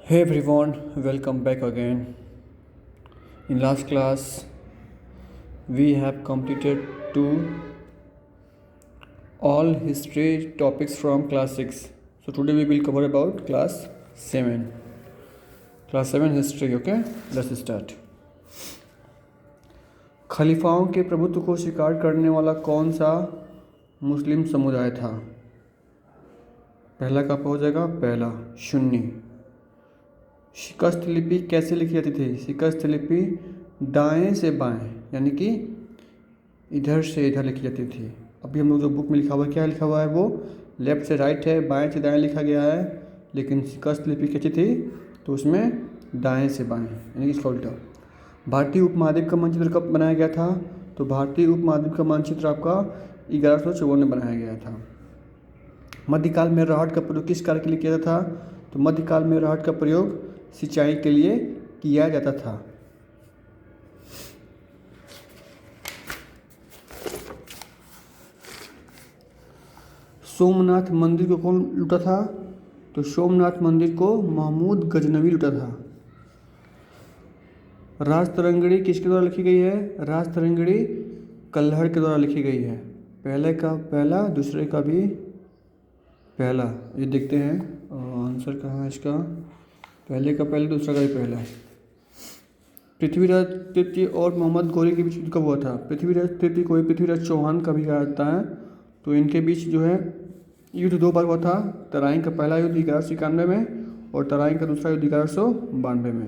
Hey everyone, welcome back again. In last class, we have completed two all history topics from class 6. So today we will cover about class 7. Class 7 history, okay? Let's start. खलीफाओं के प्रभुत्व को स्वीकार करने वाला कौन सा मुस्लिम समुदाय था? पहला कब हो जाएगा? पहला सुन्नी। शिकस्त लिपि कैसे लिखी जाती थी? शिकस्त लिपि दाएं से बाएं यानी कि इधर से इधर लिखी जाती थी। अभी हम लोग जो बुक में लिखा हुआ है, क्या लिखा हुआ है? वो लेफ्ट से राइट है, बाएं से दाएं लिखा गया है, लेकिन शिकस्त लिपि कैसी थी? तो उसमें दाएं से बाएं यानी कि इसका उल्टा। भारतीय उपमहाद्वीप का मानचित्र कब बनाया गया था? तो भारतीय उपमहाद्वीप का मानचित्र आपका 1154 में बनाया गया था। मध्यकाल में राहट का प्रयोग किस कार्य के लिए किया जाता था? तो मध्यकाल में राहट का प्रयोग सिंचाई के लिए किया जाता था। सोमनाथ मंदिर को कौन लूटा था? तो सोमनाथ मंदिर को महमूद गजनवी लूटा था। राज तरंगिणी किसके द्वारा लिखी गई है? राज तरंगिणी कल्हड़ के द्वारा लिखी गई है। पहले का पहला, दूसरे का भी पहला। ये देखते हैं आंसर कहाँ है इसका। पहले का पहले, दूसरा का भी पहला। पृथ्वीराज तृतीय और मोहम्मद गौरी के बीच युद्ध कब हुआ था? पृथ्वीराज तृतीय को पृथ्वीराज चौहान का भी कहा जाता है। तो इनके बीच जो है युद्ध 2 बार हुआ था। तराइन का पहला युद्ध 1191 में और तराइन का दूसरा युद्ध 1192 में।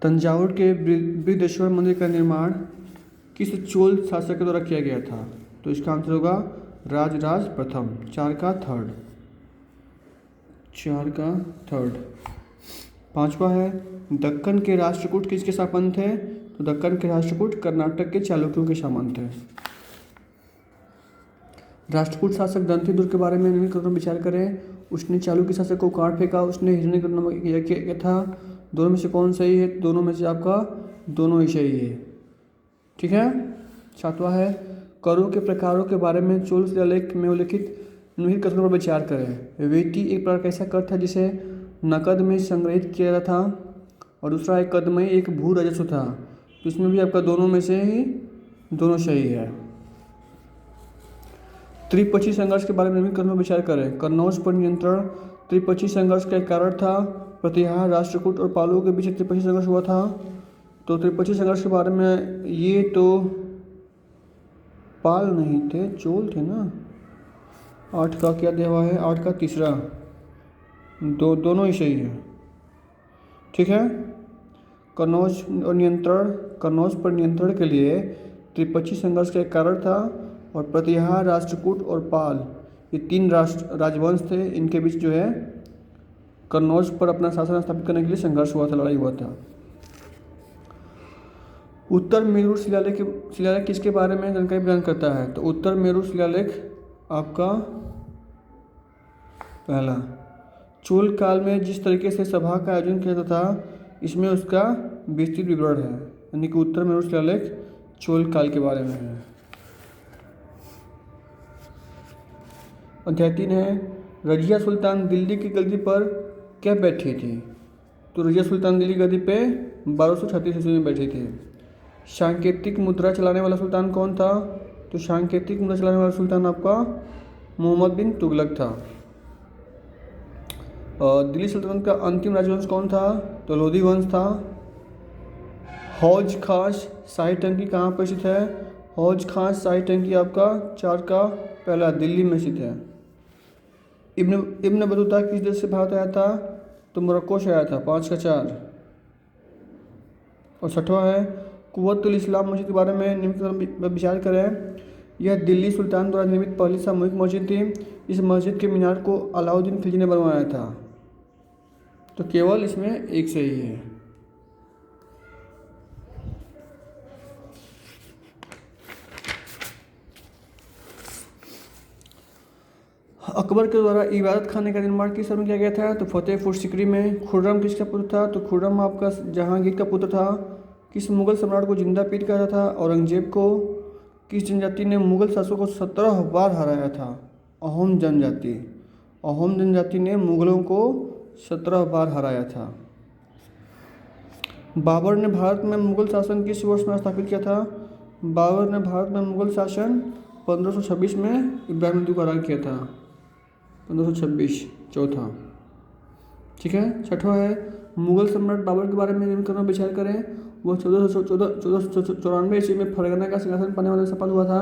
तंजावुर के बृहदेश्वर मंदिर का निर्माण किस चोल शासक के द्वारा किया गया था? तो इसका आंसर होगा राजराज प्रथम। 4 का थर्ड। 5वां है दक्कन के राष्ट्रकूट किसके शासन थे? तो दक्कन के राष्ट्रकूट कर्नाटक के चालुक्यों के शासन थे। राष्ट्रकूट शासक दंतीदुर्ग के बारे में निम्नलिखित कथनों पर विचार करें। उसने चालुक्य शासक को काट फेंका, उसने हिरण्यकर्ण नामक किया था। दोनों में से कौन सही है? दोनों में से आपका दोनों ही सही है। ठीक है। 7वां है करों के प्रकारों के बारे में चोल शिलालेख में उल्लिखित निम्नलिखित कथनों पर विचार करें। वेटी एक प्रकार का ऐसा कर था जिसे नकद में संग्रहित किया जाता था, और दूसरा एक कदमई एक भू राजस्व था। तो इसमें भी आपका दोनों में से ही दोनों सही है। त्रिपक्षीय संघर्ष के बारे में निम्नलिखित कथनों पर विचार करें। कन्नौज पर नियंत्रण त्रिपक्षीय संघर्ष का एक कारण था। प्रतिहार राष्ट्रकूट और पालुओं के बीच त्रिपक्षीय संघर्ष हुआ था। तो त्रिपक्षीय संघर्ष के बारे में ये तो पाल नहीं थे, चोल थे ना। 8 का क्या दिया हुआ है? 8 का तीसरा। दोनों ही सही है। ठीक है। कन्नौज पर नियंत्रण के लिए त्रिपक्षीय संघर्ष का एक कारण था, और प्रतिहार राष्ट्रकूट और पाल ये 3 राजवंश थे। इनके बीच जो है कन्नौज पर अपना शासन स्थापित करने के लिए संघर्ष हुआ था, लड़ाई हुआ था। उत्तर मेरू शिलालेख किसके बारे में जानकारी प्रदान करता है? तो उत्तर मेरू शिलालेख आपका पहला। चोल काल में जिस तरीके से सभा का आयोजन किया जाता था, इसमें उसका विस्तृत विवरण है, यानी कि उत्तर मेरू शिलालेख चोल काल के बारे में है। अध्याय 3 है रजिया सुल्तान दिल्ली की गद्दी पर क्या बैठी थी? तो रजिया सुल्तान दिल्ली गद्दी पे 1236 ईस्वी में बैठी थी। सांकेतिक मुद्रा चलाने वाला सुल्तान कौन था? तो सांकेतिक मुद्रा चलाने वाला सुल्तान आपका मोहम्मद बिन तुगलक था। दिल्ली सल्तनत का अंतिम राजवंश कौन था? तो लोधी वंश था। हौज खास शाही टंकी कहाँ पर स्थित है? हौज खास शाही टंकी आपका 4 का पहला दिल्ली में स्थित है। इब्न बतूता किस देश से भारत आया था? तो मोरक्को से आया था। 5 का 4। और 6वां है कुव्वतुल इस्लाम मस्जिद के बारे में निम्नलिखित पर विचार करें। यह दिल्ली सुल्तान द्वारा निर्मित पहली सामूहिक मस्जिद थी। इस मस्जिद के मीनार को अलाउद्दीन खिलजी ने बनवाया था। तो केवल इसमें एक सही है। अकबर के द्वारा इबादत खाने का निर्माण किस समय किया गया था? तो फतेहपुर सीकरी में। खुर्रम किसका पुत्र था? तो खुर्रम आपका जहांगीर का पुत्र था। किस मुगल सम्राट को जिंदा पीट कहा था? औरंगजेब को। किस जनजाति ने मुगल शासकों को 17 बार हराया था? अहोम जनजाति। अहोम जनजाति ने मुगलों को 17 बार हराया था। बाबर ने भारत में मुगल शासन किस वर्ष में स्थापित किया था? बाबर ने भारत में मुगल शासन 1526 में इब्राहिम लोदी को हरा किया था। 1526 चौथा। ठीक है। छठवा है मुगल सम्राट बाबर के बारे में निम्न कथनों पर विचार करें। वो 1494 ईस्वी में फरगना का सिंहासन पाने वाले सफल हुआ था।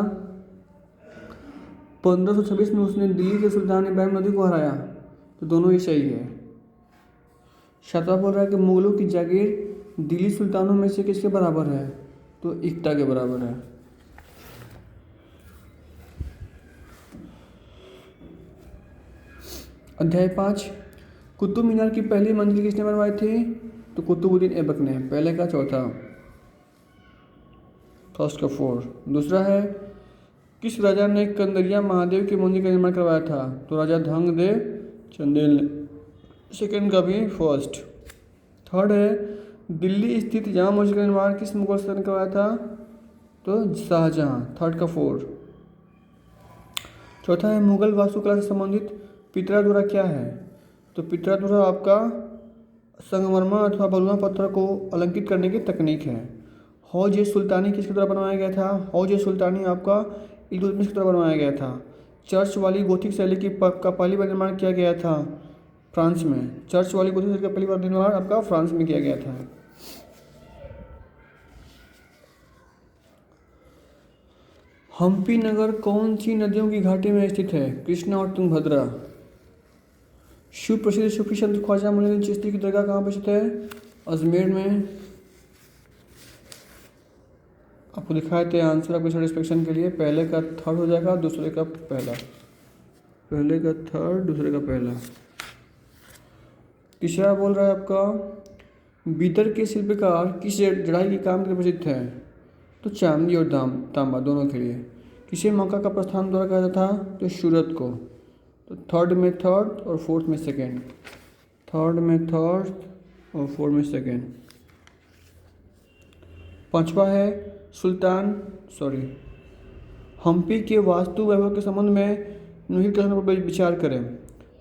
1526 में उसने दिल्ली के सुल्तान इब्राहिम लोदी को हराया। तो दोनों ही सही है। सातवां बोल रहा है कि मुगलों की जागीर दिल्ली सुल्तानों में से किसके बराबर है? तो इक्ता के बराबर है। अध्याय 5 कुतुब मीनार की पहली मंजिल किसने बनवाई थी? तो कुतुबुद्दीन ऐबक ने। पहले का चौथा, फर्स्ट का 4। दूसरा है किस राजा ने कंदरिया महादेव के मंदिर का निर्माण करवाया था? तो राजा धंगदेव चंदेल ने। सेकेंड का भी फर्स्ट। थर्ड है दिल्ली स्थित जामा मस्जिद का निर्माण किस मुगल शासक ने करवाया था? तो शाहजहां। थर्ड का 4। चौथा है मुगल वास्तुकला से संबंधित पितरादुरा क्या है? तो पितरादुरा आपका संगमरमर अथवा बलुआ पत्थर को अलंकृत करने की तकनीक है। हौज ए सुल्तानी किसके द्वारा बनवाया गया था? हौज ए सुल्तानी आपका इल्तुतमिश के द्वारा बनवाया गया था। चर्च वाली गोथिक शैली का पहली बार निर्माण किया गया था फ्रांस में। चर्च वाली गोथिक शैली का पहली बार निर्माण आपका फ्रांस में किया गया था। हम्पी नगर कौन सी नदियों की घाटी में स्थित है? कृष्णा और तुंगभद्रा। शिव प्रसिद्ध सूफी संत ख्वाजा मुइनुद्दीन चिश्ती की दरगाह कहाँ पर स्थित है? अजमेर में। आपको दिखाए थे आंसर आपके सेटिस्फेक्शन के लिए। पहले का थर्ड हो जाएगा, दूसरे का पहला। पहले का थर्ड, दूसरे का पहला। तीसरा बोल रहा है आपका बीदर के शिल्पकार किस जड़ाई के काम के लिए प्रसिद्ध है? तो चांदी और तांबा दोनों के लिए। किसे मक्का का प्रस्थान द्वारा कहा जाता था? तो सूरत को। तो थर्ड में थर्ड और फोर्थ में सेकेंड। थर्ड में थर्ड और फोर्थ में सेकेंड। पांचवा है हम्पी के वास्तु वैभव के संबंध में निम्नलिखित कथनों पर विचार करें।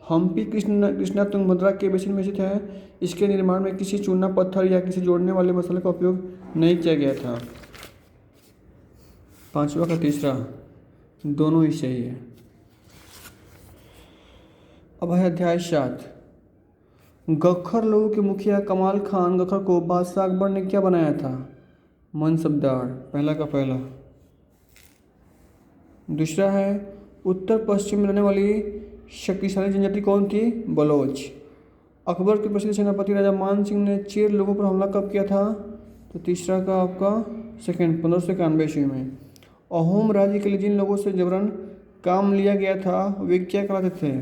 हम्पी कृष्णा तुंगभद्रा के बेसिन में स्थित है। इसके निर्माण में किसी चूना पत्थर या किसी जोड़ने वाले मसाले का उपयोग नहीं किया गया था। पांचवा का तीसरा, दोनों ही सही है। अब है अध्याय 7। गख्खर लोगों के मुखिया कमाल खान गख्खर को बादशाह अकबर ने क्या बनाया था? मनसबदार। पहला का पहला। दूसरा है उत्तर पश्चिम में रहने वाली शक्तिशाली जनजाति कौन थी? बलोच। अकबर के प्रसिद्ध सेनापति राजा मान सिंह ने चेर लोगों पर हमला कब किया था? तो तीसरा का आपका सेकेंड, 1591 ईस्वी में। अहोम राज्य के लिए जिन लोगों से जबरन काम लिया गया था वे क्या कहलाते थे?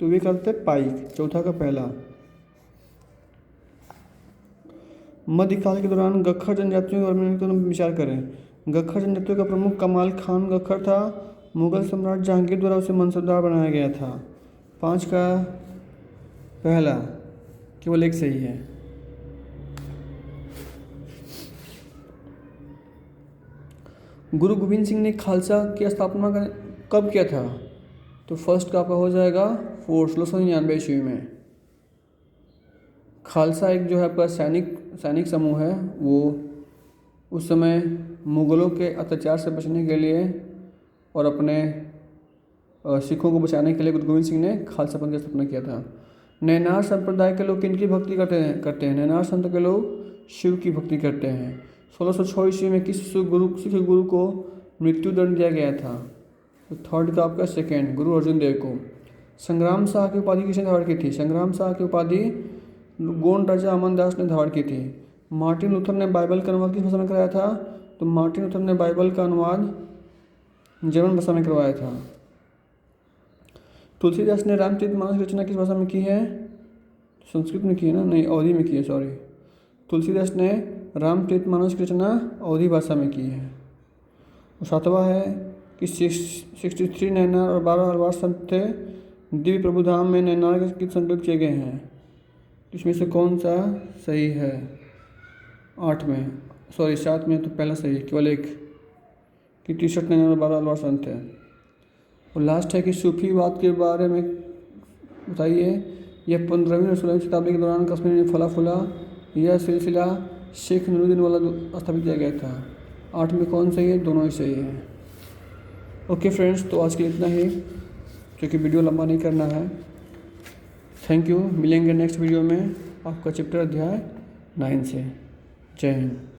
तो वे कहते थे पाइक। चौथा का पहला। मध्यकाल के दौरान गख्खर जनजातियों के बारे में विचार करें। गख्खर जनजातियों का प्रमुख कमाल खान गख्खर था। मुगल सम्राट जहांगीर द्वारा उसे मनसबदार बनाया गया था। 5 का पहला, केवल एक सही है। गुरु गोविंद सिंह ने खालसा की स्थापना कब किया था? तो फर्स्ट का आपका हो जाएगा 1699 ईस्वी में। खालसा एक जो है आपका सैनिक समूह है। वो उस समय मुग़लों के अत्याचार से बचने के लिए और अपने सिखों को बचाने के लिए गुरु गोविंद सिंह ने खालसा पंथ की स्थापना किया था। नैनार संप्रदाय के लोग किनकी भक्ति करते हैं? नैनार संत के लोग शिव की भक्ति करते हैं। 1606 ईस्वी में किस सिख गुरु को मृत्यु दंड दिया गया था? तो थर्ड का आपका सेकेंड, गुरु अर्जुन देव को। संग्राम शाह की उपाधि किसने धारण की थी? संग्राम शाह की उपाधि गोंड राजा अमनदास ने धारण की थी। मार्टिन लूथर ने बाइबल का अनुवाद किस भाषा में कराया था? तो मार्टिन लूथर ने बाइबल का अनुवाद जर्मन भाषा में करवाया था। तुलसीदास ने रामचरितमानस की रचना किस भाषा में की है? संस्कृत में की है ना? नहीं, अवधी में की है, सॉरी। तुलसीदास ने रामचरितमानस की रचना अवधी भाषा में की है। और सातवां है कि 63 नैनार और 12 अलवार संत थे। दिव्य प्रभुधाम में नैनार के गीत संकलित किए गए हैं। इसमें से कौन सा सही है? 7 में तो पहला सही, केवल एक कि 63 नैनार और 12 अलवार संत है। और लास्ट है कि सूफीवाद के बारे में बताइए यह 15वीं और 16वीं शताब्दी के दौरान कश्मीर में फला फूला। यह सिलसिला शेख नूरुद्दीन वाला स्थापित किया गया था। 8 में कौन सही है? दोनों ही सही है। ओके फ्रेंड्स, तो आज के लिए इतना ही, क्योंकि वीडियो लंबा नहीं करना है। Thank you. मिलेंगे नेक्स्ट वीडियो में आपका चैप्टर अध्याय 9 से। जय हिंद।